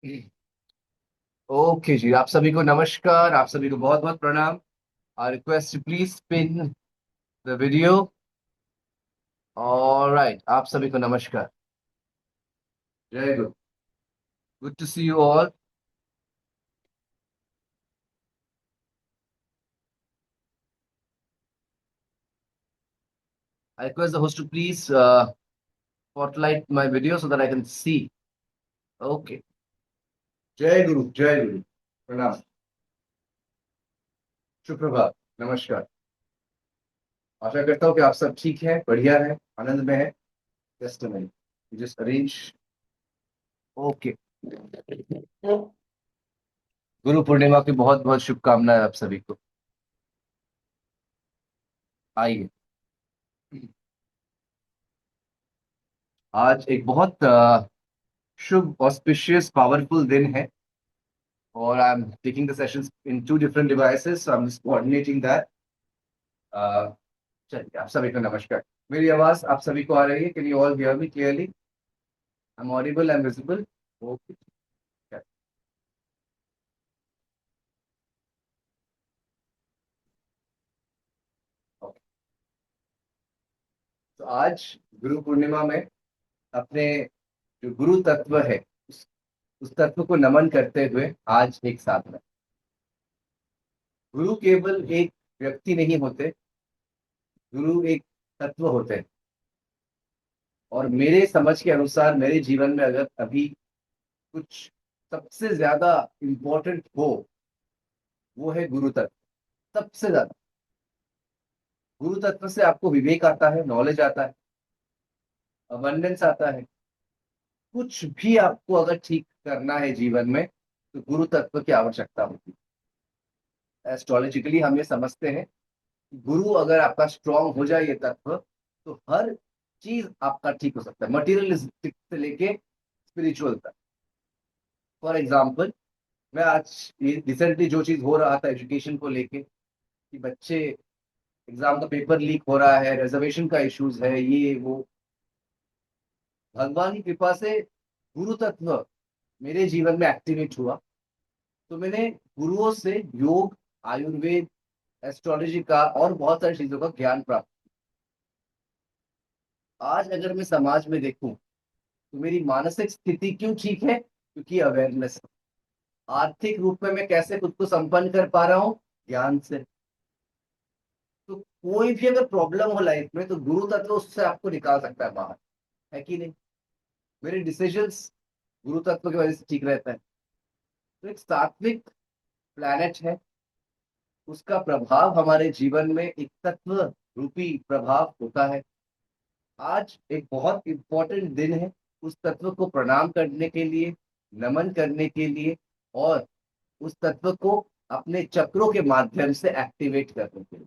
Okay जी, आप सभी को नमस्कार। आप सभी को बहुत बहुत प्रणाम। I request please pin the video. Alright, आप सभी को नमस्कार। जय गुरु। Good to see you all. I request the host to please spotlight my video so that I can see. Okay. जय गुरु, जय गुरु। प्रणाम। सुप्रभात। नमस्कार। आशा करता हूँ कि आप सब ठीक है, बढ़िया है, आनंद में है। Just minute, just arrange. Okay. Guru Purnima की बहुत बहुत शुभकामनाएं आप सभी को। आइए। आज एक बहुत शुभ, ऑस्पिशियस, पावरफुल दिन है। और I am taking the sessions in two different devices, so I am just coordinating that. चलिए, आप सभी को नमस्कार। मेरी आवाज आप सभी को आ रही है? Can you all hear me clearly? I am audible, I am visible? Okay. तो आज गुरु पूर्णिमा में अपने जो गुरु तत्व है, उस, उस तत्व को नमन करते हुए आज एक साथ में, गुरु केवल एक व्यक्ति नहीं होते, गुरु एक तत्व होते हैं। और मेरे समझ के अनुसार मेरे जीवन में अगर अभी कुछ सबसे ज्यादा इंपॉर्टेंट हो, वो है गुरु तत्व। सबसे ज्यादा गुरु तत्व से आपको विवेक आता है, नॉलेज आता है, अबंडेंस आता है। कुछ भी आपको अगर ठीक करना है जीवन में, तो गुरु तत्व की आवश्यकता होती है। एस्ट्रोलॉजिकली हम ये समझते हैं कि गुरु अगर आपका स्ट्रांग हो जाए, ये तत्व, तो हर चीज आपका ठीक हो सकता है, मटेरियलिस्टिक से लेके स्पिरिचुअल तक। फॉर एग्जाम्पल, मैं आज रिसेंटली जो चीज हो रहा था एजुकेशन को लेके, कि बच्चे एग्जाम का पेपर लीक हो रहा है, रिजर्वेशन का इश्यूज है, ये वो, भगवान की कृपा से गुरु तत्व मेरे जीवन में एक्टिवेट हुआ। तो मैंने गुरुओं से योग, आयुर्वेद, एस्ट्रोलॉजी का और बहुत सारी चीजों का ज्ञान प्राप्त। आज अगर मैं समाज में देखूं, तो मेरी मानसिक स्थिति क्यों ठीक है? क्योंकि अवेयरनेस। आर्थिक रूप में मैं कैसे खुद को संपन्न कर पा रहा हूँ? ज्ञान से। तो कोई भी अगर प्रॉब्लम हो लाइफ में, तो गुरु तत्व उससे आपको निकाल सकता है बाहर। है कि नहीं? मेरे डिसीजंस गुरु तत्व की वजह से ठीक रहता है। तो एक सात्विक प्लैनेट है, उसका प्रभाव हमारे जीवन में एक तत्व रूपी प्रभाव होता है। आज एक बहुत इंपॉर्टेंट दिन है उस तत्व को प्रणाम करने के लिए, नमन करने के लिए, और उस तत्व को अपने चक्रों के माध्यम से एक्टिवेट करने के लिए।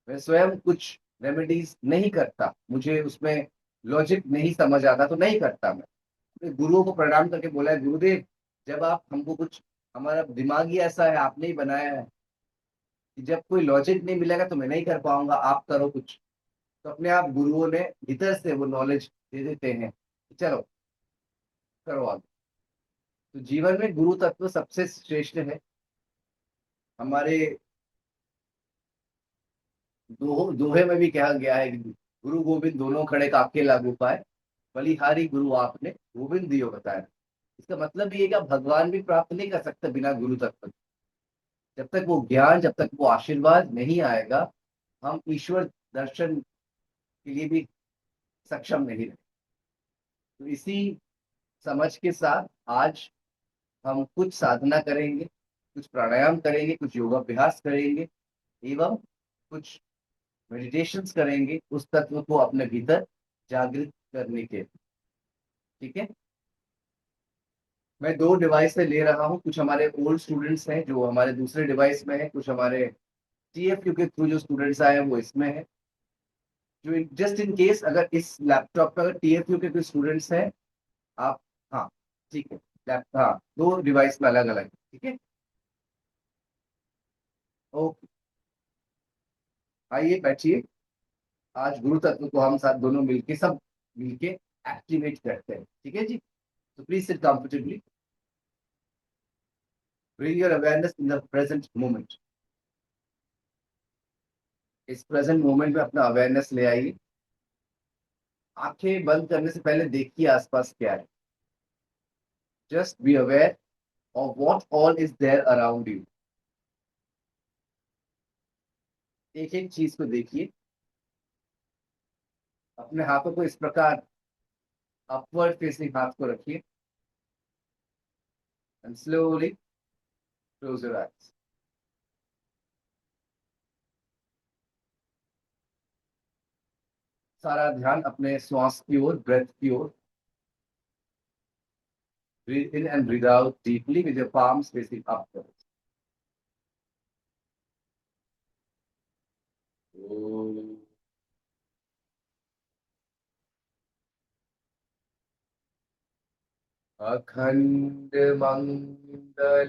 मैं स्वयं कुछ रेमेडीज नहीं करता, मुझे उसमें लॉजिक नहीं समझ आता तो नहीं करता। मैं अपने गुरुओं को प्रणाम करके बोला है, गुरुदेव, जब आप हमको कुछ, हमारा दिमाग ही ऐसा है, आपने ही बनाया है कि जब कोई लॉजिक नहीं मिलेगा तो मैं नहीं कर पाऊंगा, आप करो कुछ। तो अपने आप गुरुओं ने भीतर से वो नॉलेज दे देते हैं कि चलो, करो आगे। तो जीवन में गुरु तत्व सबसे श्रेष्ठ है। हमारे दोहे में भी कहा गया है कि गुरु गोविंद दोनों खड़े काके लागू पाए, बलिहारी गुरु आपने गोविंद दियो बताया। इसका मतलब ये है कि आप भगवान भी प्राप्त नहीं कर सकते बिना गुरु तत्व के। जब तक वो ज्ञान, जब तक वो आशीर्वाद नहीं आएगा, हम ईश्वर दर्शन के लिए भी सक्षम नहीं रहे। तो इसी समझ के साथ आज हम कुछ साधना करेंगे, कुछ प्राणायाम करेंगे, कुछ योगाभ्यास करेंगे, एवं कुछ मेडिटेशंस करेंगे उस तत्व को अपने भीतर जागृत करने के। ठीक है? मैं दो डिवाइस से ले रहा हूँ। कुछ हमारे ओल्ड स्टूडेंट्स हैं जो हमारे दूसरे डिवाइस में है, कुछ हमारे टीएफयू के थ्रू जो स्टूडेंट्स आए हैं वो इसमें है। जो जस्ट इन केस अगर इस लैपटॉप पर अगर टीएफयू के कोई स्टूडेंट्स हैं, आप, हाँ, ठीक है, हाँ, दो डिवाइस में अलग अलग। ठीक है? ओके। आइए बैठिए। आज गुरु तत्व को हम साथ दोनों मिलके, सब मिलके एक्टिवेट करते हैं। ठीक है जी? So please sit comfortably. Bring your awareness in the present moment. इस प्रेजेंट मोमेंट में अपना अवेयरनेस ले आइए। आंखें बंद करने से पहले देखिए आसपास क्या है। Just be aware of what all is there around you. एक एक चीज को देखिए। अपने हाथों को इस प्रकार अपवर्ड फेसिंग हाथ को रखिए and slowly close your eyes. सारा ध्यान अपने श्वास की ओर, ब्रेथ की ओर। Breathe in and breathe out deeply with your palms facing upwards. अखंड मंगलाकारं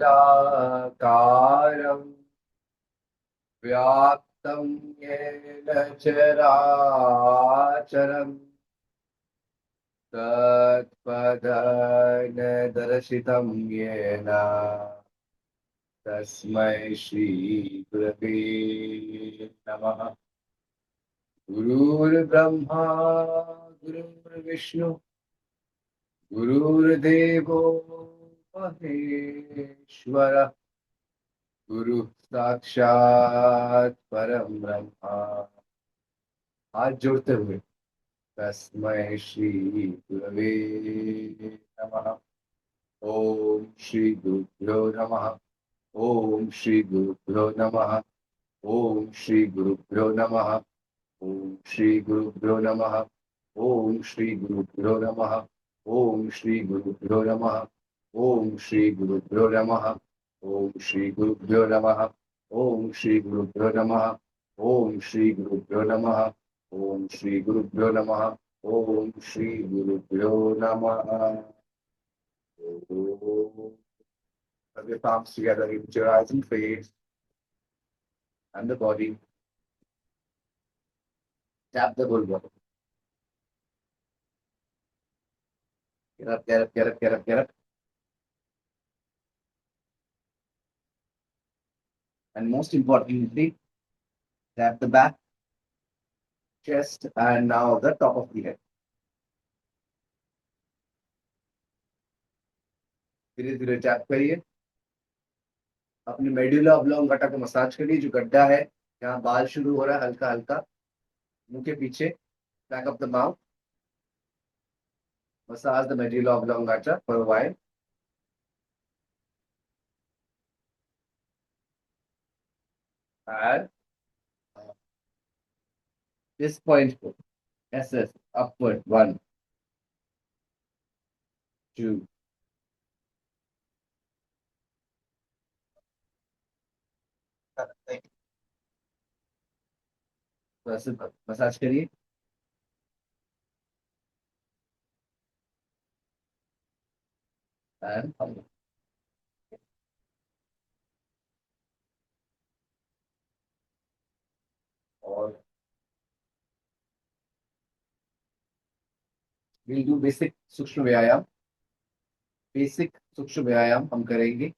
व्याप्तं येन चराचरं तत्पदं दर्शितं येन तस्मै श्री गुरवे नमः। गुरुर्ब्रह्मा गुरुर्विष्णु गुरुर्देवो महेश्वर गुरु साक्षात परम ब्रह्मा। हाथ जोड़ते हुए तस्मै श्री गुरवे नमः। ओम श्री गुरुभ्यो नमः। ओम श्री गुरुभ्यो नमः। ओम श्री गुरुभ्यो नमः। ओम श्री गुरुभ्यो नमः। ओम श्री गुरुभ्यो नमः। ओम श्री गुरुभ्यो नमः। ओम श्री गुरुभ्यो नमः। ओम श्री गुरुभ्यो नमः। ओम श्री गुरुभ्यो नमः। ओम श्री गुरुभ्यो नमः। ओम श्री गुरुभ्यो नमः। ओम श्री गुरुभ्यो नमः। Rub your palms together, lift your eyes and face and the body. Tap the whole body. Get up, get up, get up, get up, get up. And most importantly, tap the back, chest, and now the top of the head. धीरे धीरे tap करिए। अपने medulla oblongata को massage करिए, जो गड्ढा है यहाँ बाल शुरू हो रहा है, हल्का हल्का मुंह के पीछे, back of the mouth. Massage the medulla oblongata for a while. And this point को SS upward 1 2 ऐसे मसाज करिए। And और we'll do basic सूक्ष्म व्यायाम। बेसिक सूक्ष्म व्यायाम हम करेंगे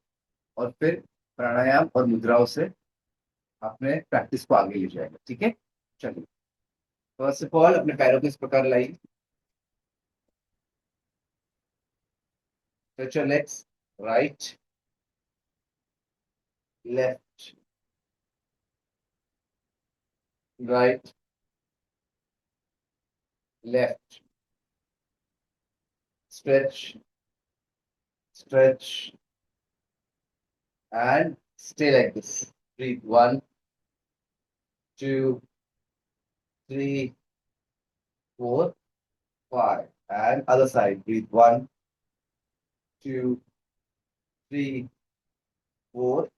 और फिर प्राणायाम और मुद्राओं से अपने प्रैक्टिस को आगे ले जाएगा। ठीक है, चलिए। फर्स्ट ऑफ ऑल अपने पैरों को इस प्रकार लाइए। Stretch your legs, right, left, right, left. Stretch, stretch, and stay like this. Breathe 1 2 3 4 5. And other side. Breathe 1 2 3 4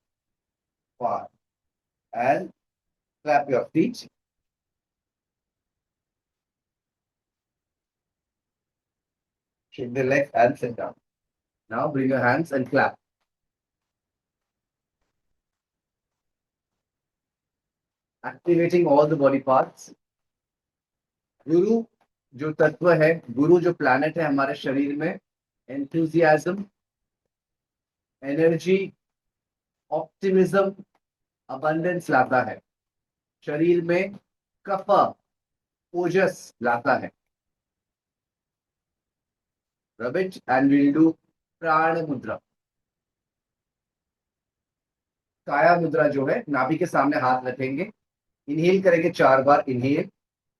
5. And clap your feet. Shake the legs and sit down. Now bring your hands and clap. Activating all the body parts. गुरु जो तत्व है, गुरु जो planet है हमारे शरीर में, enthusiasm, energy, optimism, abundance लाता है। शरीर में कफ, ओजस लाता है। रबिट एंड विल डू प्राण मुद्रा। काया मुद्रा जो है, नाभि के सामने हाथ रखेंगे, इनहेल करेंगे 4 बार। इनहेल,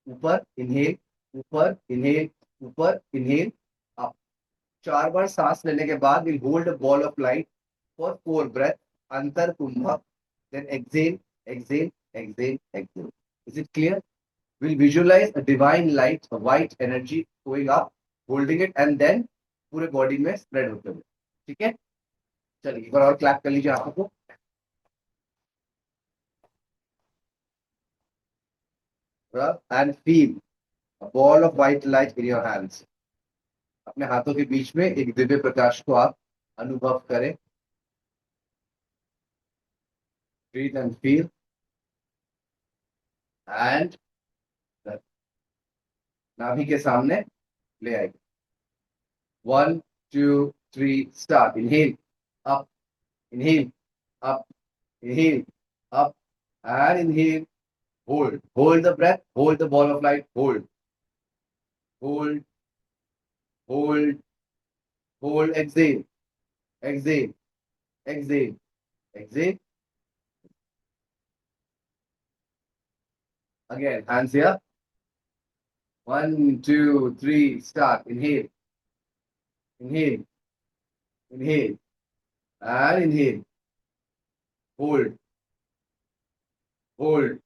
ऊपर, इनहेल, ऊपर, इनहेल, ऊपर, इनहेल, अप। 4 बार सांस लेने के बाद will hold a ball of light for 4 breath, अंतर कुंभक, then exhale, exhale, exhale, exhale. Is it clear? Will visualise a divine light, a white energy going up, holding it and then पूरे body में spread होते हुए। ठीक है, चलिए एक बार और क्लैप कर लीजिए हाथों को। रब and feel a ball of white light in your hands। अपने हाथों के बीच में एक दिव्य प्रकाश को आप अनुभव करें। ब्रीथ एंड फील एंड नाभि के सामने ले आएंगे। 1 2 3 start. Inhale, up, inhale, up, inhale, up, and inhale, hold the breath, hold the ball of light, hold, hold, hold, hold, exhale, exhale, exhale, exhale. Again hands here। 1 2 3 start। Inhale, inhale, inhale, and inhale, hold, hold,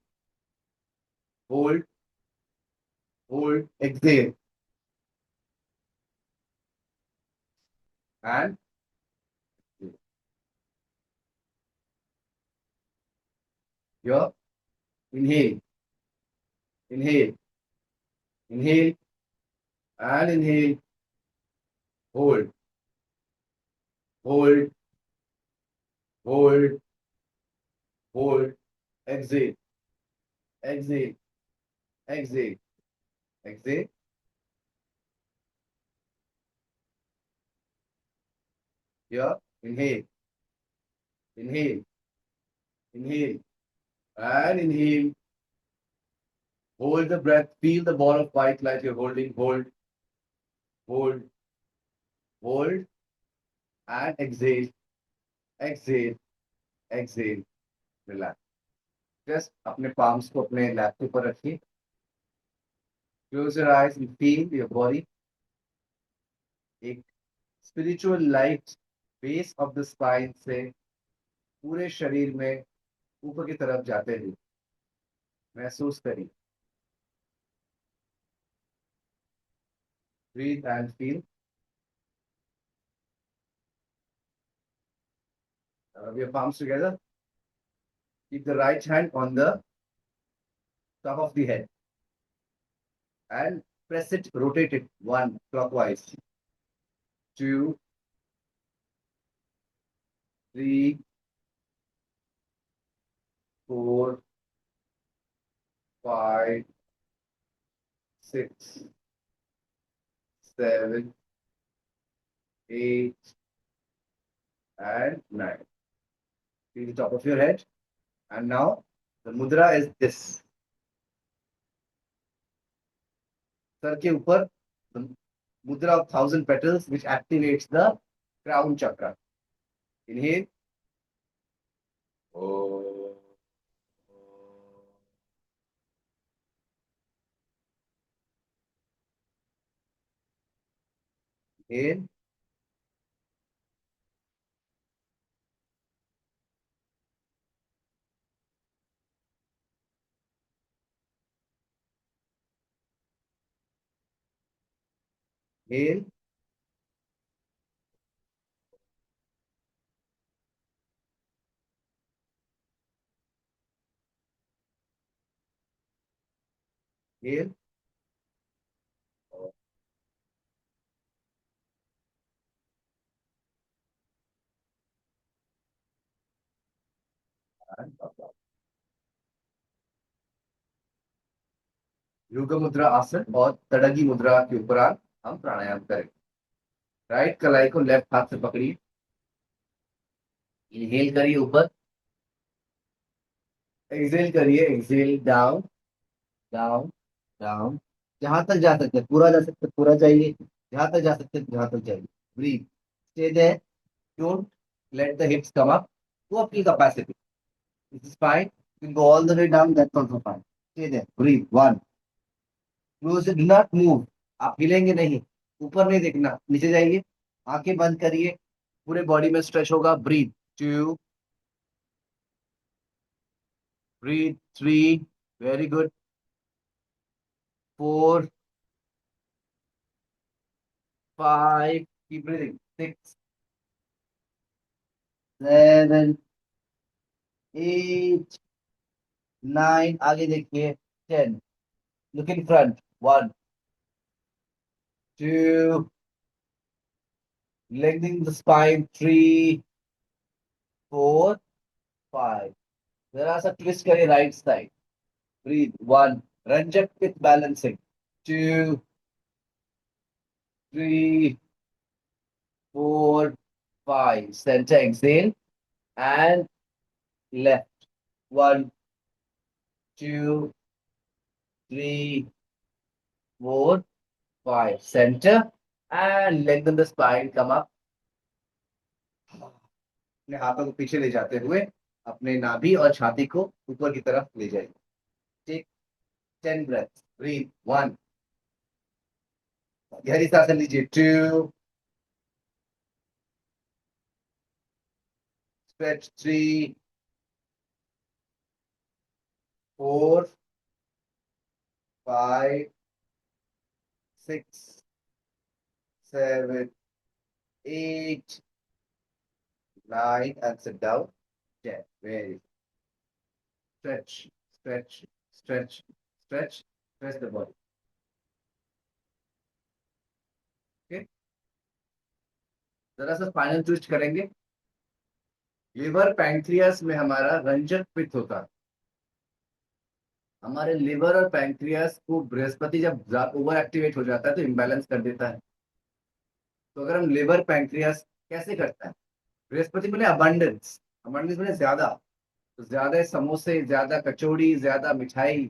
hold, hold, exhale, and here, inhale, inhale, inhale, and inhale, hold, hold, hold, hold, exhale, exhale, exhale, exhale, here, inhale, inhale, inhale, and inhale, hold the breath, feel the ball of white light you're holding, hold, hold, hold, and exhale, exhale, exhale, relax। Just अपने palms को अपने lap के ऊपर रखिए। Close your eyes and feel your body। एक spiritual light base of the spine से पूरे शरीर में ऊपर की तरफ जाते हुए महसूस करिए। Breathe and feel. Rub your palms together। Keep the right hand on the top of the head and press it, rotate it, 1 clockwise, 2 3 4 5 6 7 8 and 9। Feel the top of your head, and now the mudra is this। Sir के ऊपर the mudra of 1000 petals which activates the crown chakra। Inhale, oh, inhale, inhale, inhale, and up, up। योग मुद्रा आसन और तड़गी मुद्रा के उपरांत हम प्राणायाम करें। राइट कलाई को लेफ्ट हाथ से पकड़िए, इनहेल करिए ऊपर, एक्सेल करिए, एक्सेल डाउन, डाउन, डाउन, जहां तक जा सकते हैं पूरा जा सकते हैं, पूरा जाइए, जहां तक जा सकते हैं जहां तक जाइए, breathe, stay there, don't let the hips come up, go up to capacity. This is fine. You can go all the way down. That's also fine. Stay there. Breathe. One. Close it. Do not move. आप हिलेंगे नहीं, ऊपर नहीं देखना, नीचे जाइए, आंखें बंद करिए, पूरे बॉडी में स्ट्रेच होगा। Breathe. Two, breathe. Three, very good. Four, five, keep breathing. Six, seven, eight, nine, आगे देखिए, ten, look in front. One, two, lengthening the spine, three, four, five. जरा सा ट्विस्ट करिए राइट साइड, ब्रीथ। वन, रंजक with balancing. Two, three, four, five, center exhale and left. One, two, three, four, five, center and lengthen the spine, come up. अपने हाथों को पीछे ले जाते हुए अपने नाभि और छाती को ऊपर की तरफ ले जाइए। Take 10 breath. ब्रीथ। वन, गहरी सांस लीजिए। Two, stretch, three, four, five, six, seven, eight, nine, and sit down. 10. Very. Stretch, stretch, stretch, stretch, stretch the body. Okay. जरा सा स्पाइनल ट्विस्ट करेंगे। लिवर पैंक्रियास में हमारा रंजक पित्त होता है। हमारे लिवर और पैंक्रियास को बृहस्पति जब ओवर एक्टिवेट हो जाता है तो इम्बैलेंस कर देता है। तो अगर हम लिवर पैंक्रियास कैसे करता है, बृहस्पति बने अबंडेंस, अबंडेंस बने ज्यादा, तो ज्यादा समोसे, ज्यादा कचौड़ी, ज्यादा मिठाई,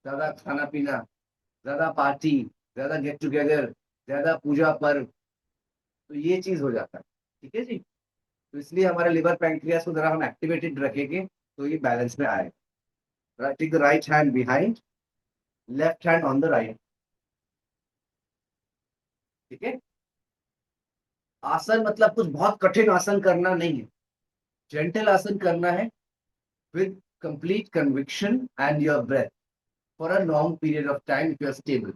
ज्यादा खाना पीना, ज्यादा पार्टी, ज्यादा गेट टुगेदर, ज्यादा पूजा पर्व, तो ये चीज हो जाता है। ठीक है जी। तो इसलिए हमारे लिवर पैंक्रियास को जरा हम एक्टिवेटेड रखेंगे तो ये बैलेंस में आएगा। Take the right hand behind, left hand on the right. ठीक है। आसन मतलब कुछ बहुत कठिन आसन करना नहीं है, जेंटल आसन करना है, with complete conviction and your breath for a long period of time if you are stable.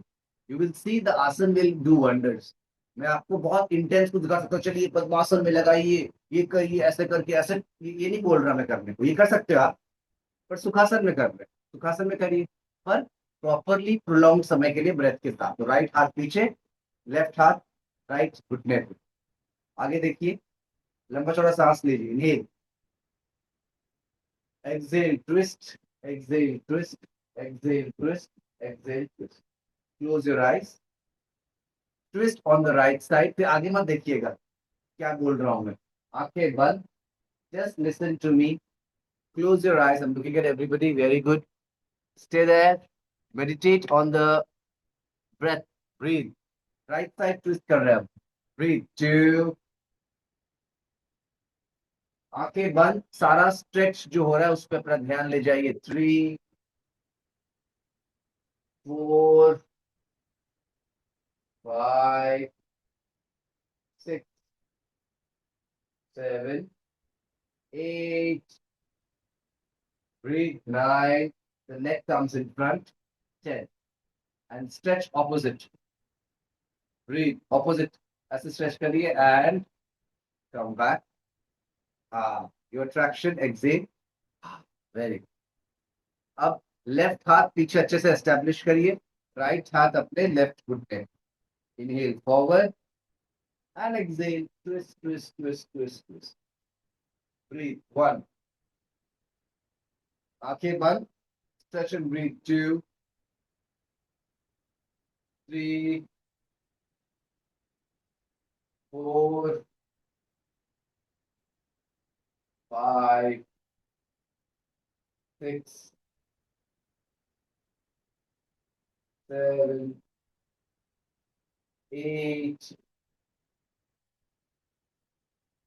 You will see the asan will do wonders. मैं आपको बहुत इंटेंस को दिखा सकता हूँ, चलिए पद्मासन में लगाइए, ये करिए, ऐसे करके, ऐसे, ये नहीं बोल रहा मैं करने को, ये कर सकते हो आप, पर सुखासन में कर रहे हैं, सुखासन में करिए, पर प्रॉपरली प्रोलॉन्ग समय के लिए ब्रेथ के साथ। तो राइट हाथ पीछे, लेफ्ट हाथ राइट घुटने पे, आगे देखिए, लंबा चौड़ा सांस लीजिए। Inhale, exhale, twist, exhale, twist, exhale, twist, exhale, twist. Close your eyes. Twist on the right side. फिर आगे मत देखिएगा क्या बोल रहा हूं मैं, आंखें बंद, just listen to me. Close your eyes. I'm looking at everybody. Very good. Stay there. Meditate on the breath. Breathe. Right side twist कर रहे हैं हम. Breathe. Two. आंखें बंद, सारा स्ट्रेच जो हो रहा है उस पर अपना ध्यान ले जाइए। Three, four, five, six, seven, eight, breathe, nine, the neck comes in front, 10, and stretch opposite, breathe, opposite, ऐसे stretch करिए and come back, your traction, exhale, very good. अब लेफ्ट हाथ पीछे अच्छे से एस्टेब्लिश करिए, राइट हाथ अपने लेफ्ट घुटने, inhale forward and exhale, twist, twist, twist, twist, twist, breathe, one, आंखें बंद, stretch and breathe, two, three, 4, 5, 6, 7, 8,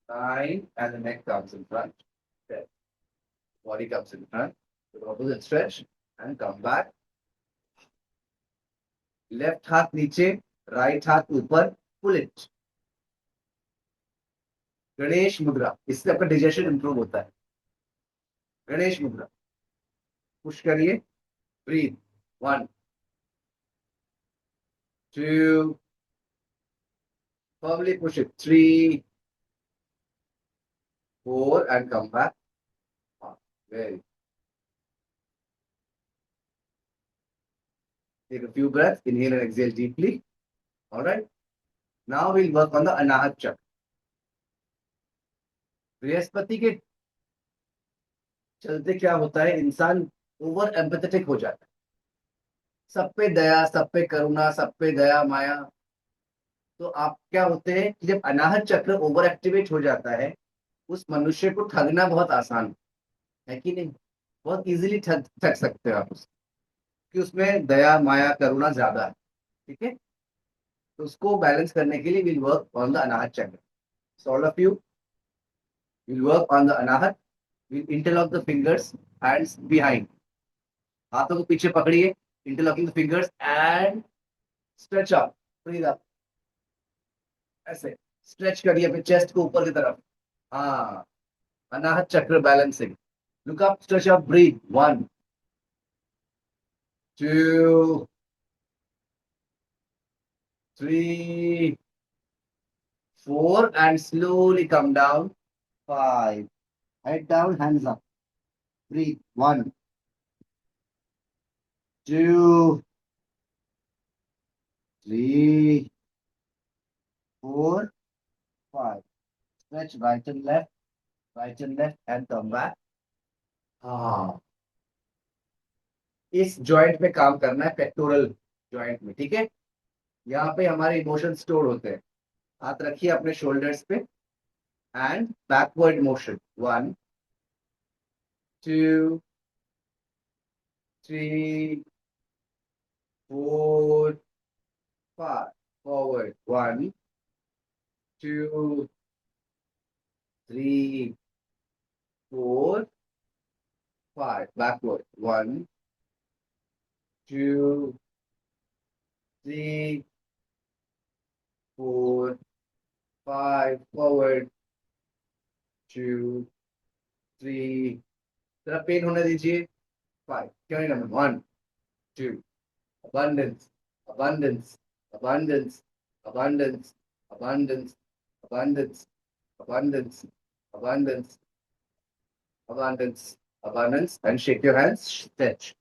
9, and the neck comes in front. Okay. Body comes in front. The opposite stretch and come back. Left हाथ नीचे, right हाथ ऊपर. Pull it. Ganesh मुद्रा. इससे आपका digestion improve होता है. गणेश मुद्रा. Push करिए. Breathe. 1, 2. Firmly push it. 3, 4, and come back. Very good. Take a few breaths. Inhale and exhale deeply. All right. Now we'll work on the Anahat Chakra. Brihaspati के चलते क्या होता है, इंसान ओवर एम्पैथेटिक हो जाता है. सब पे दया, सब पे करुणा, सब पे दया माया. तो आप क्या होते हैं कि जब अनाहत चक्र ओवर एक्टिवेट हो जाता है, उस मनुष्य को ठगना बहुत आसान है कि नहीं. बहुत इजीली ठग ठग सकते हो आप उसको, कि उसमें दया माया करुणा ज्यादा है. ठीक है. तो उसको बैलेंस करने के लिए will work on the Anahata chakra. So all of you will work on the Anahata. Will interlock the fingers, hands behind. हाथों को पीछे पकड़िए. Interlocking the fingers and stretch up. Breathe up. ऐसे स्ट्रेच करिए अपने चेस्ट को ऊपर की तरफ. हाँ. अनाहत चक्र balancing. Look up, stretch up, breathe. 1, 2, 3, 4, and slowly come down. 5. Head down, hands up. Breathe. 1, 2, 3, 4, 5. Stretch right and left, and come back. हाँ. इस जॉइंट में काम करना है, पेक्टोरल जॉइंट में. ठीक है. यहाँ पे हमारे इमोशन स्टोर होते हैं. हाथ रखिए अपने शोल्डर्स पे and backward motion. 1, 2, 3, 4, 5. Forward. 1, 2, 3, 4, 5. Backward. 1, 2, 3, 4, 5. Forward. 2, 3. जरा पेन होने दीजिए. 5. Carry number 1, 2. Abundance, abundance, abundance, abundance, abundance, abundance, abundance, abundance, abundance, abundance, and shake your hands. Stretch,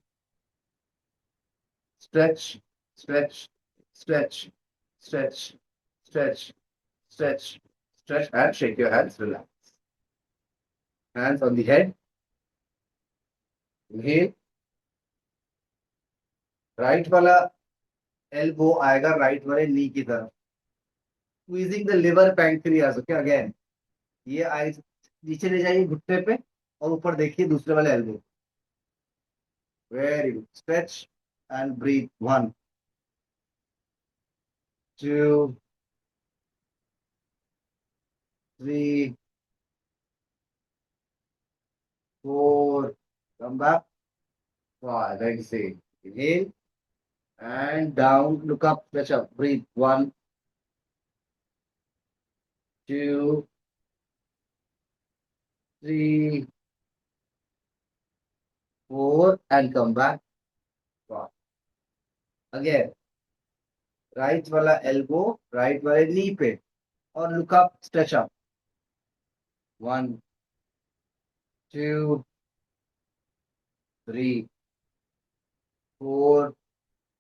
stretch, stretch, stretch, stretch, stretch, stretch, stretch, and shake your hands. Relax. Hands on the head. Inhale. Right वाला elbow आएगा right वाले नी की तरफ. Squeezing the liver pancreas. Okay. Again ये आए नीचे ले जाइए घुटने पे और ऊपर देखिए दूसरे वाले elbow. Very good. Stretch and breathe. 1, 2, 3, 4. Come back. 5. Exhale. Inhale and down. Look up. Stretch up. Breathe. 1, 2, 3, 4, and come back. 5. Again. Right वाला एल्बो राइट वाले नी पे और look up. Stretch up. 1, 2, 3, 4,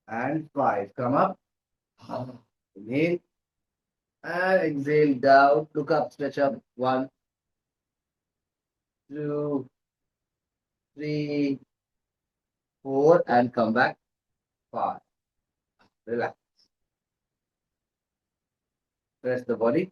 and 5. Come up. Inhale and exhale down. Look up. Stretch up. 1, 2, 3, 4, and come back. 5. Relax. Press the body.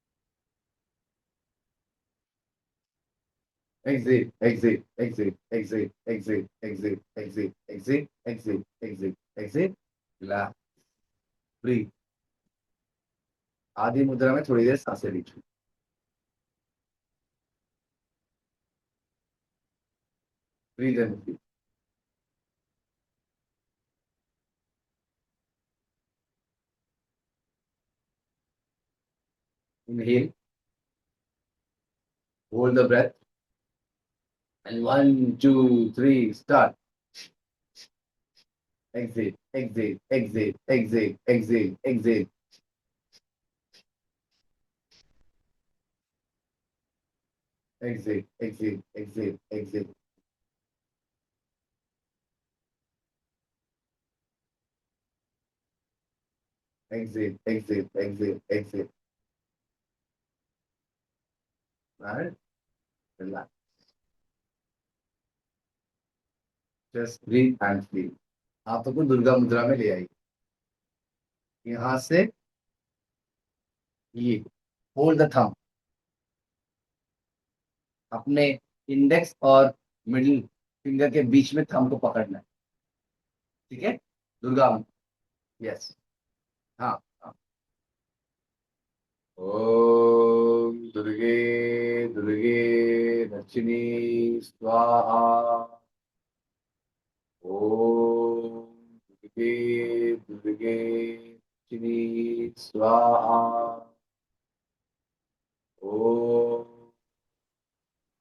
exit, exit, exit, exit, exit, exit, exit, exit, exit, exit, exit, relax, breathe. आधी मुद्रा में थोड़ी देर सांसें लीजिए. Breathe and breathe. Inhale, hold the breath, and one, two, three, start. Exit, exit, exit, exit, exit, exit, exit, exit, exit, exit, exit, exit, exit, exit. Right? Relax. Just breathe and feel. हाथों को दुर्गा मुद्रा में ले आइए. यहाँ से ये hold the thumb. अपने इंडेक्स और मिडिल फिंगर के बीच में थंब को पकड़ना है. ठीक है. दुर्गा. यस. हाँ हाँ. ओम दुर्गे दुर्गे दक्षिणी स्वाहा. ओम दुर्गे दुर्गे दक्षिणी स्वाहा. ओम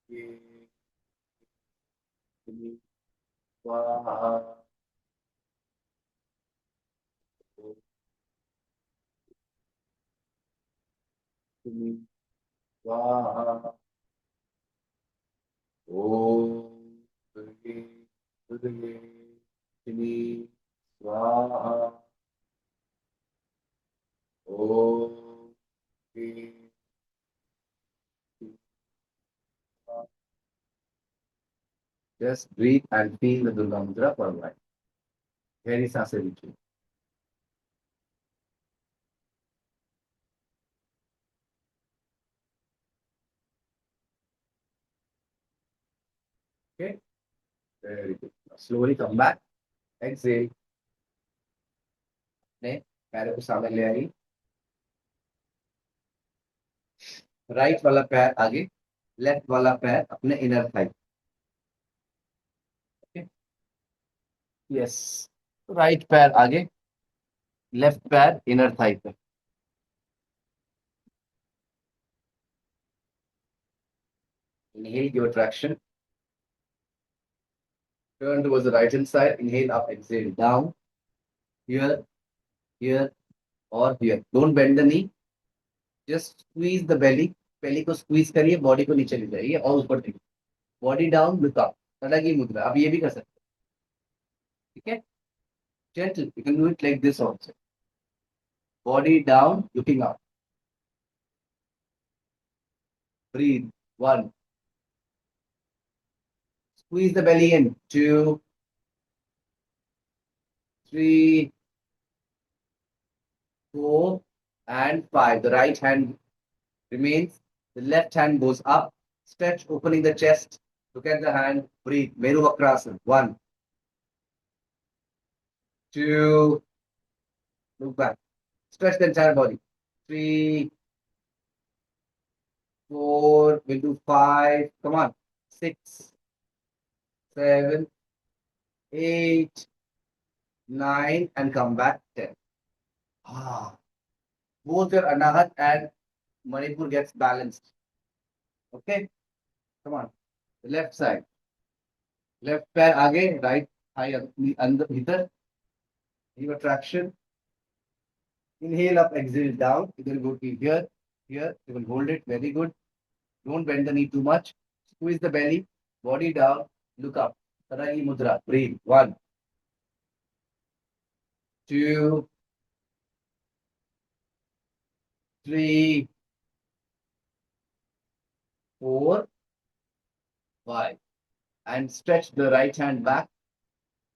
दुर्गे दक्षिणी स्वाहा. ओम दक्षिणी स्वाहा. ओम दुर्गे दुर्गे दक्षिणी स्वाहा. ओम दुर्गे स्वाहा. Just breathe and feel the Durga Mudra for a while. गहरी सांसें लीजिए. Okay. Very good. Slowly come back. Exhale. अपने पैरों को सामने ले आइए. राइट वाला पैर आगे, लेफ्ट वाला पैर अपने इनर थाई. यस. राइट पैर आगे, लेफ्ट पैर इनर थाई पे. Inhale, give a traction. Turn towards the right hand side. Inhale up, exhale down. Here, here, or here. Don't bend the knee. Just squeeze the belly. belly को squeeze करिए, body को नीचे ले जाइए और ऊपर देखिए. Body down, look up. अलग ही मुद्रा. आप ये भी कर सकते हैं. ठीक है. Gentle. You can do it like this also. Body down, looking up. Breathe. One. Squeeze the belly in. Two, three, four, and five. The right hand remains. The left hand goes up. Stretch, opening the chest. Look at the hand. Breathe. Meru Vakrasana. One, two, look back. Stretch the entire body. Three, four, we'll do five. Come on. Six, seven, eight, nine, and come back. 10. Ah. Both your Anahat and Manipur gets balanced. Okay? Come on. The left side. Left पैर आगे, right thigh अंदर भीतर. Give a traction. Inhale up, exhale down. You're going to go to here, here. You will hold it. Very good. Don't bend the knee too much. Squeeze the belly. Body down. Look up. Saragi Mudra. Breathe. One, two, three, four, five. And stretch the right hand back.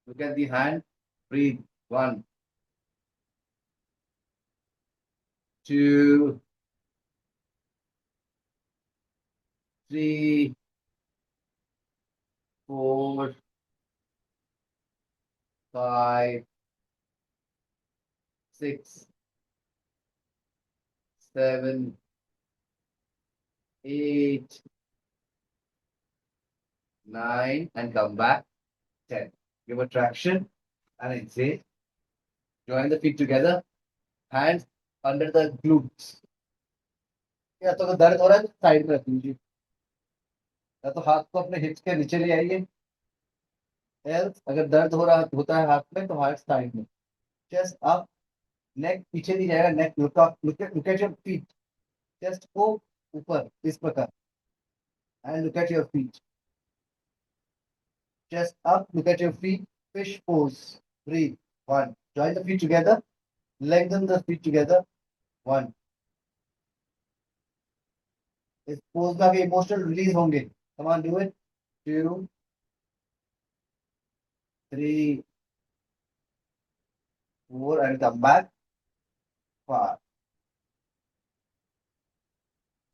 Look at the hand. Breathe. One, two, three, 4, 5, 6, 7, 8, 9, and come back. 10. Give a traction and exhale. Join the feet together. Hands under the glutes. या तो अगर दर्द हो रहा है तो side में रख लीजिए, या तो हाथ को अपने हिप्स के नीचे ले आइए। एल्स अगर दर्द हो रहा होता है हाथ में तो हाथ साइड में। चेस्ट अप, नेक पीछे नहीं जाएगा, neck look at your feet. Chest को ऊपर इस प्रकार, and look at your feet. Chest up, look at your feet, fish pose, breathe. 1, join the feet together, lengthen the feet together। 1, इस pose में आगे इमोशनल रिलीज होंगे। Come on, do it. 2, 3, 4, and come back। 5।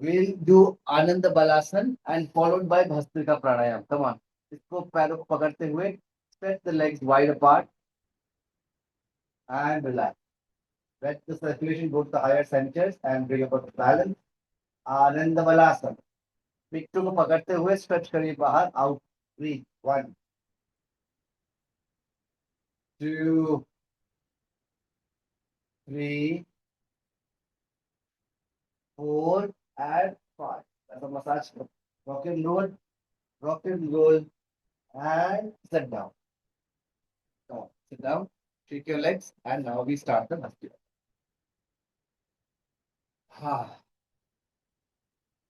We'll do Ananda Balasana and followed by Bhastrika Pranayam। Come on, इसको पैरों को पकड़ते हुए stretch the legs wide apart and relax। Let the circulation go to the higher centers and bring about the balance। Ananda Balasana। पिट्ठू को पकड़ते हुए stretch करिए बाहर, out। Breathe। 1, 2, 3, 4, and 5। That's a massage। Rock and roll, rock and roll, and sit down। Come on, sit down, shake your legs, and now we start the Bhastrika।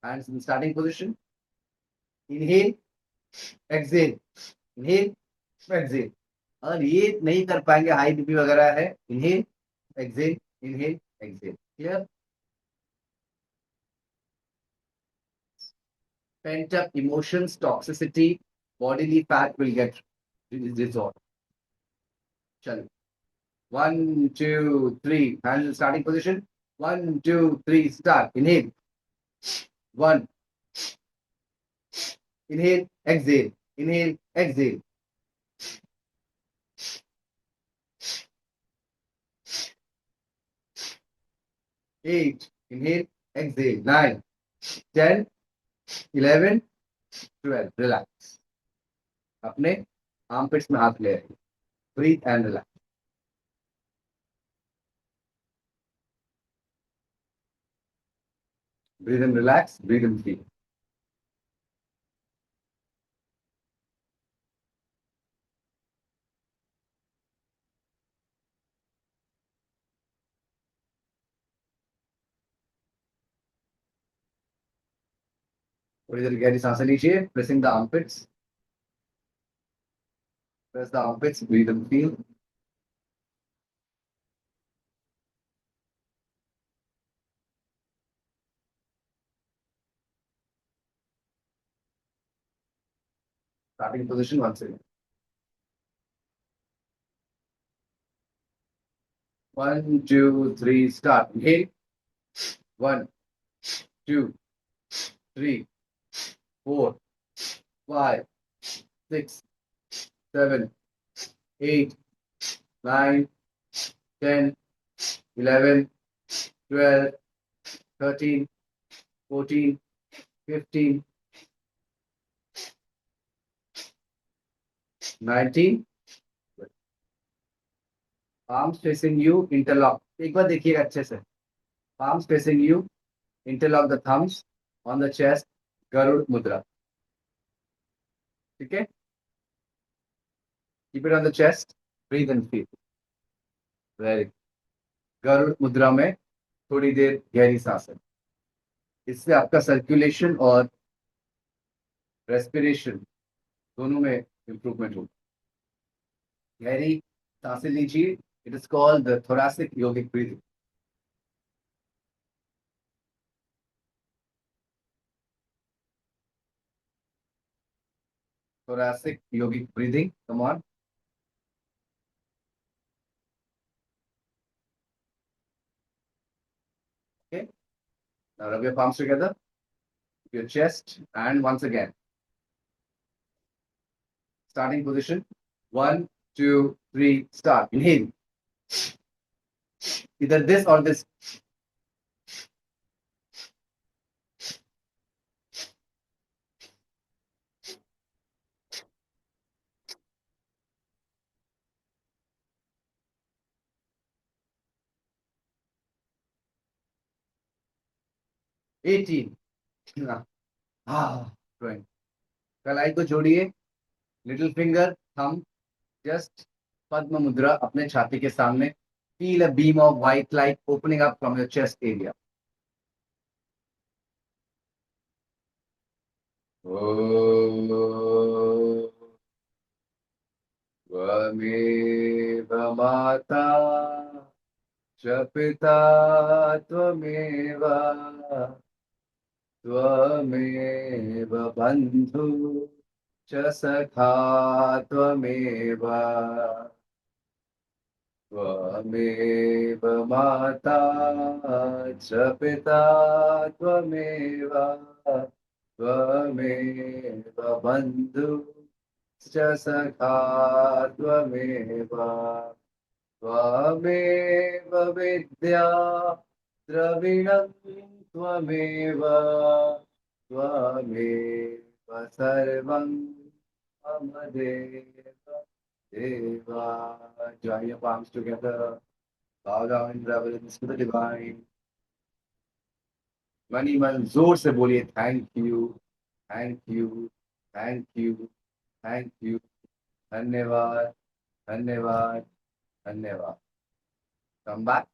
Hands in starting position। Inhale, exhale, inhale, exhale। अगर ये नहीं कर पाएंगे, high BP वगैरह है, inhale, exhale, inhale, exhale. Clear? Pent up emotions, toxicity, bodily fat will get dissolved। चलो, 1, 2, 3, hands in starting position। 1, 2, 3, start। Inhale, 1, inhale, exhale, inhale, exhale। 8, inhale, exhale। 9, 10, 11, 12। Relax. अपने armpits में हाथ ले आइए। Breathe and relax. Breathe and relax, breathe and feel। थोड़ी देर गहरी सांसें लीजिए, pressing the armpits. Press the armpits, breathe and feel। Starting position once again। 1, 2, 3, start। Inhale, 1, 2, 3, 4, 5, 6, 7, 8, 9, 10, 11, 12, 13, 14, 15, 19। Palms facing you, interlock। एक बार देखिएगा अच्छे से। Palms facing you, interlock the thumbs on the chest, Garud Mudra। ठीक है? Keep it on the chest, breathe and feel। Very good. गरुड़ मुद्रा में थोड़ी देर गहरी सांसें। इससे आपका सर्कुलेशन और रेस्पिरेशन दोनों में इंप्रूवमेंट होगी। गहरी सांसें लीजिए। It is called the thoracic yogic breathing. Thoracic yogic breathing. Come on. Okay, now rub your palms together, your chest, and once again starting position. 1, 2, 3, start. Inhale. Either this or this. Eighteen. Twenty. कलाई को जोड़िए. Little finger, thumb, just पद्म मुद्रा अपने छाती के सामने. Feel a beam of white light opening up from your chest area. त्वमेव माता च पिता त्वमेव त्वमेव बन्धु च सखा त्वमेव त्वमेव माता च पिता त्वमेव त्वमेव बन्धु च सखा त्वमेव त्वमेव विद्या द्रविणं त्वमेव त्वमेव सर्वं मम देव देवा. Join your palms together. Bow down in reverence to the divine. Money मन जोर से बोलिए thank you, thank you, thank you, thank you. धन्यवाद, धन्यवाद, धन्यवाद. Come back.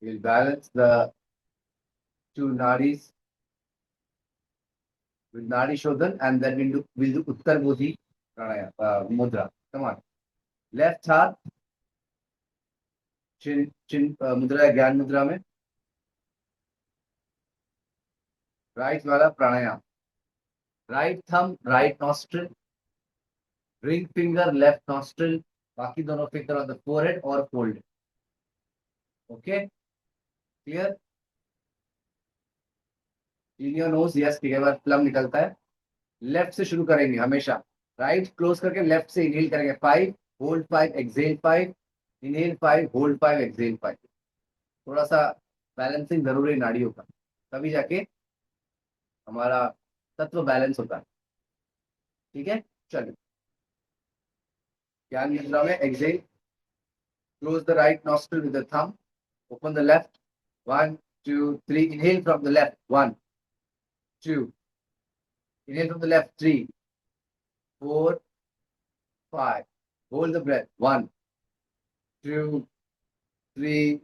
We'll balance the two nadis with Nadi Shodhan, and then we'll do Uttar Bodhi Pranayama Mudra. Come on. Left हाथ चिन चिन मुद्रा ज्ञान मुद्रा में. राइट वाला pranayama. Right thumb right nostril. Ring finger left nostril. बाकी दोनों फिंगर ऑन द फोरहेड और fold. Okay, clear. In your nose. Yes, ठीक है. प्लम निकलता है. लेफ्ट से शुरू करेंगे हमेशा. राइट क्लोज करके लेफ्ट से इनहेल करेंगे. 5, hold 5, exhale 5. Inhale 5, hold 5, exhale 5. थोड़ा सा बैलेंसिंग जरूरी है नाड़ियों का, तभी जाके हमारा तत्व बैलेंस होता है. ठीक है, चलिए. ज्ञान मुद्रा में exhale. Close the right nostril with the thumb. Open the left. 1, 2, 3. Inhale from the left. 1, 2. Inhale from the left. 3, 4, 5. Hold the breath. 1, 2, 3,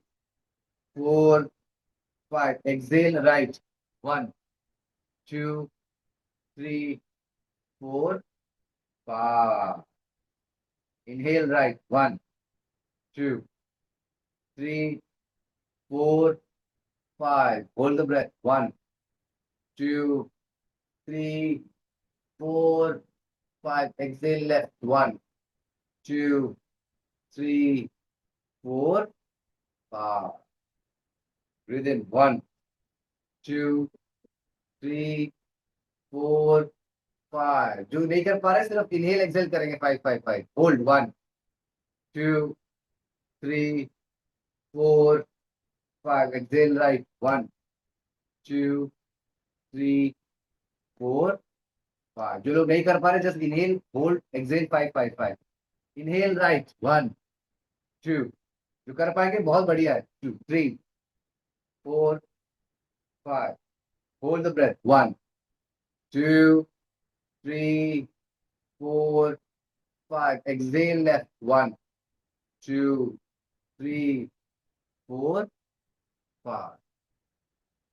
4, 5. Exhale right. 1, 2, 3, 4, 5. Inhale right. 1, 2, 3, 4, 5. Hold the breath. 1, 2, 3, 4, 5. Exhale left. 1, 2, 3, 4, 5. Breathe in. 1, 2, 3, 4, 5. जो नहीं कर पा रहे सिर्फ inhale exhale करेंगे. 5, 5, 5. Hold. 1, 2, 3, 4, 5. Exhale right. 1, 2, 3, 4, 5. जो लोग नहीं कर पा रहे just inhale, hold, exhale. 5, 5, 5. Inhale right. 1, 2. जो कर पाएंगे बहुत बढ़िया है. 2, 3, 4, 5. Hold the breath. 1, 2, 3, 4, 5. Exhale left. 1, 2, 3, 4, 5.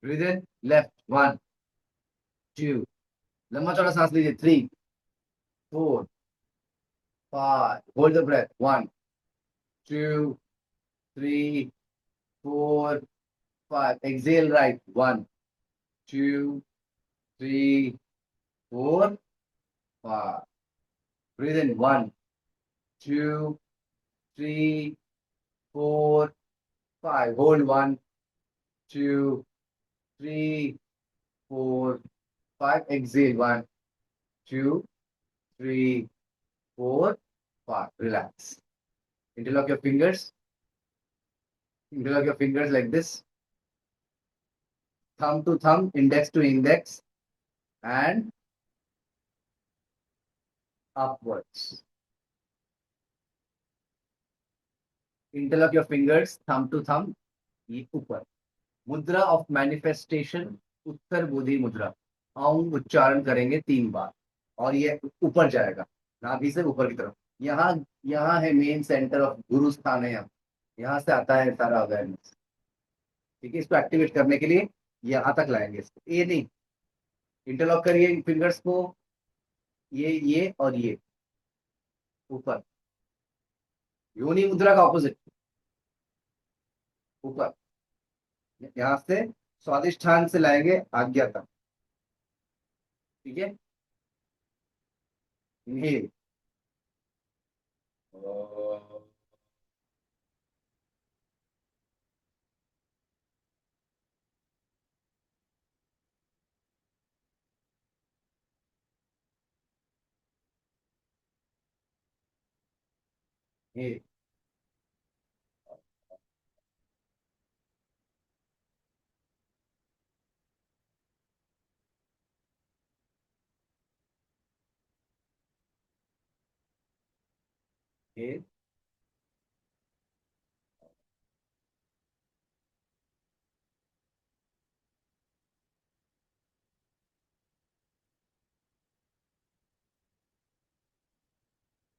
Breathe in left. 1, 2. लंबा चौड़ा सांस लीजिए. 3, 4, 5. Hold the breath. 1, 2, 3, 4, 5. Exhale right. 1, 2, 3, 4, 5. Breathe in. 1, 2, 3, 4, 5. Hold. 1, 2, 3, 4, 5. Exhale. 1, 2, 3, 4, 5. Relax. Interlock your fingers. Interlock your fingers like this. Thumb to thumb, index to index, and upwards. Interlock your fingers, thumb to thumb, ये ऊपर. मुद्रा of manifestation, उत्तर बोधि मुद्रा. ओम उच्चारण करेंगे 3 बार और ये ऊपर जाएगा, नाभि से ऊपर की तरफ. यहाँ यहाँ है मेन सेंटर ऑफ गुरु स्थान है. यहाँ से आता है सारा अवेयरनेस. ठीक है, इसको एक्टिवेट करने के लिए यहाँ तक लाएंगे इसको, ये नहीं. इंटरलॉक करिए फिंगर्स को, ये और ये ऊपर. योनि मुद्रा का ऑपोजिट, ऊपर. यहाँ से स्वादिष्ठान से लाएंगे आज्ञा तक. ठीक है. इनहेल. ये ये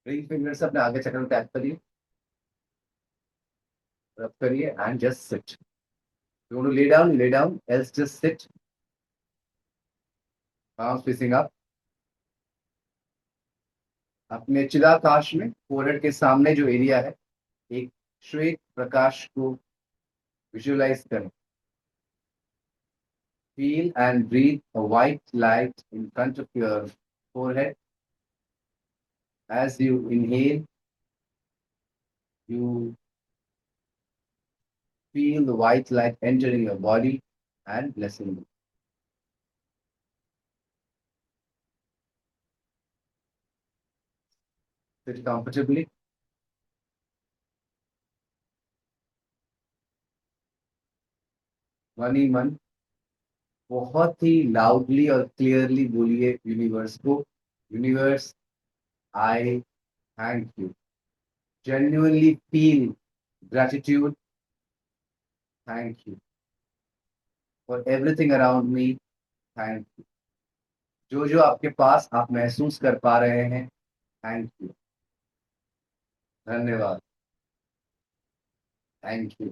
रिंग फिंगर से अपने आगे चक्र में टैप करिए, रब करिए and just sit. You want to lay down, else just sit. Arms facing up. अपने चिदाकाश में फोrehead के सामने जो एरिया है, एक श्वेत प्रकाश को विजुअलाइज करें. Feel and breathe a white light in front of your forehead. As you inhale, you feel the white light entering your body and blessing you. Sit comfortably. मन ही मन बहुत ही लाउडली और क्लियरली बोलिए यूनिवर्स को, universe, I thank you. Genuinely feel gratitude. Thank you for everything around me. Thank you. जो जो आपके पास आप महसूस कर पा रहे हैं, थैंक यू. धन्यवाद. Thank you.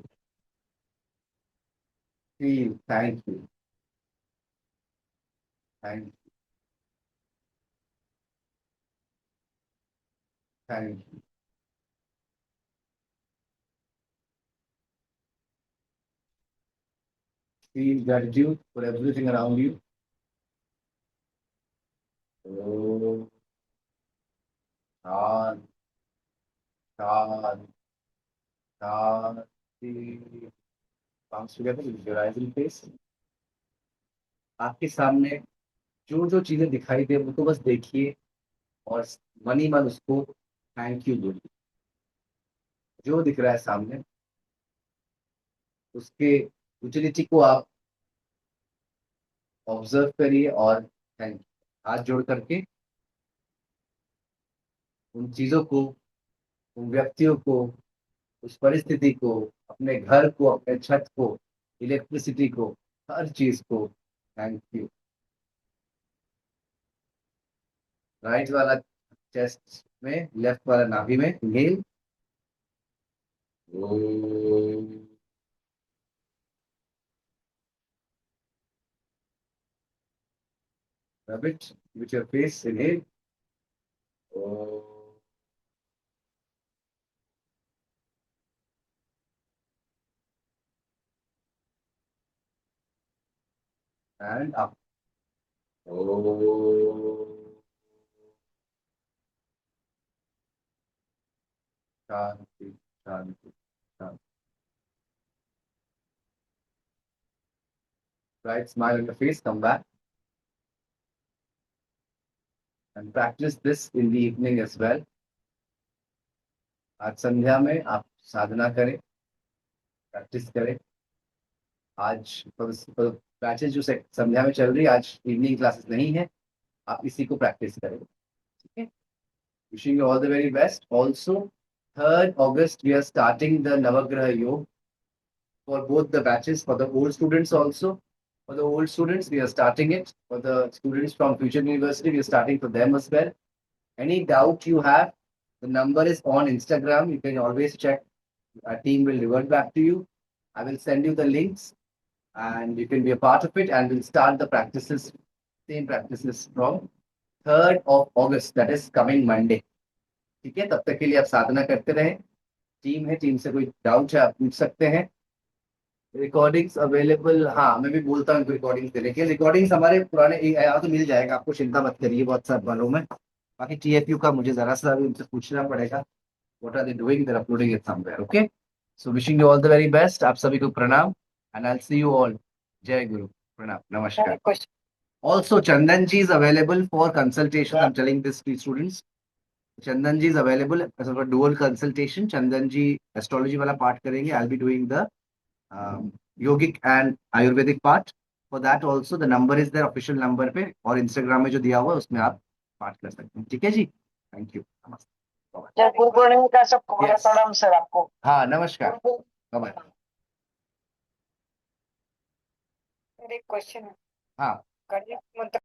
Feel. Thank you. Thank thank you. Feel gratitude for everything around you. ओम शांति शांति शांति. Palms together with your eyes in face. आपके सामने जो जो चीजें दिखाई दे उनको बस देखिए और मन ही मन उसको थैंक यू बोलिए. जो दिख रहा है सामने उसके यूटिलिटी को आप ऑब्जर्व करिए और थैंक यू हाथ जोड़ करके उन चीजों को, उन व्यक्तियों को, उस परिस्थिति को, अपने घर को, अपने छत को, इलेक्ट्रिसिटी को, हर चीज को थैंक यू. राइट वाला चेस्ट में, लेफ्ट वाला नाभि में inhale. Rub it with your face. Inhale. And up. Shanti, shanti, shanti. Right, smile on your face. Come back. practice this in the evening as well. आज संध्या में आप साधना करें, practice करें. आज बैचेस जो संध्या में चल रही है, आज इवनिंग क्लासेस नहीं है, आप इसी को प्रैक्टिस करें. ठीक है. Wishing you all the very best. Also 3rd August we are starting the Navagraha Yoga for both the batches, for the old students also. For the old students, we are starting it. For the students from Future University, we are starting for them as well. Any doubt you have, the number is on Instagram. You can always check. Our team will revert back to you. I will send you the links and you can be a part of it, and we'll start the practices, same practices from 3rd of August, that is coming Monday. ठीक है. तब तक के लिए आप साधना करते रहें. Team है, टीम से कोई डाउट है आप पूछ सकते हैं. रिकॉर्डिंग्स अवेलेबल, हाँ मैं भी बोलता हूँ रिकॉर्डिंग्स के लिए. रिकॉर्डिंग्स हमारे पुराने यहाँ तो मिल जाएगा आपको, चिंता मत करिए व्हाट्सएप वालों में. बाकी टीएफयू का मुझे जरा सा भी उनसे पूछना पड़ेगा. What are they doing, they are uploading it somewhere. Okay, so wishing you all the very best. आप सभी को प्रणाम and I will see you all. जय गुरु. प्रणाम. नमस्कार. Also, Chandan ji is available for consultation. I'm telling this to students. Chandan ji is available as a dual consultation. Chandan ji astrology वाला part करेंगे. I'll be doing the yogic and Ayurvedic part. For that also the number is there, official number पे, और Instagram में जो दिया हुआ है उसमें आप बात कर सकते हैं. ठीक है जी. Thank you. नमस्ते. गुरु पूर्णिमा का सबको बड़ा Yes. प्रणाम सर आपको. हाँ नमस्कार. बाय. एक क्वेश्चन है. हाँ. गायत्री मंत्र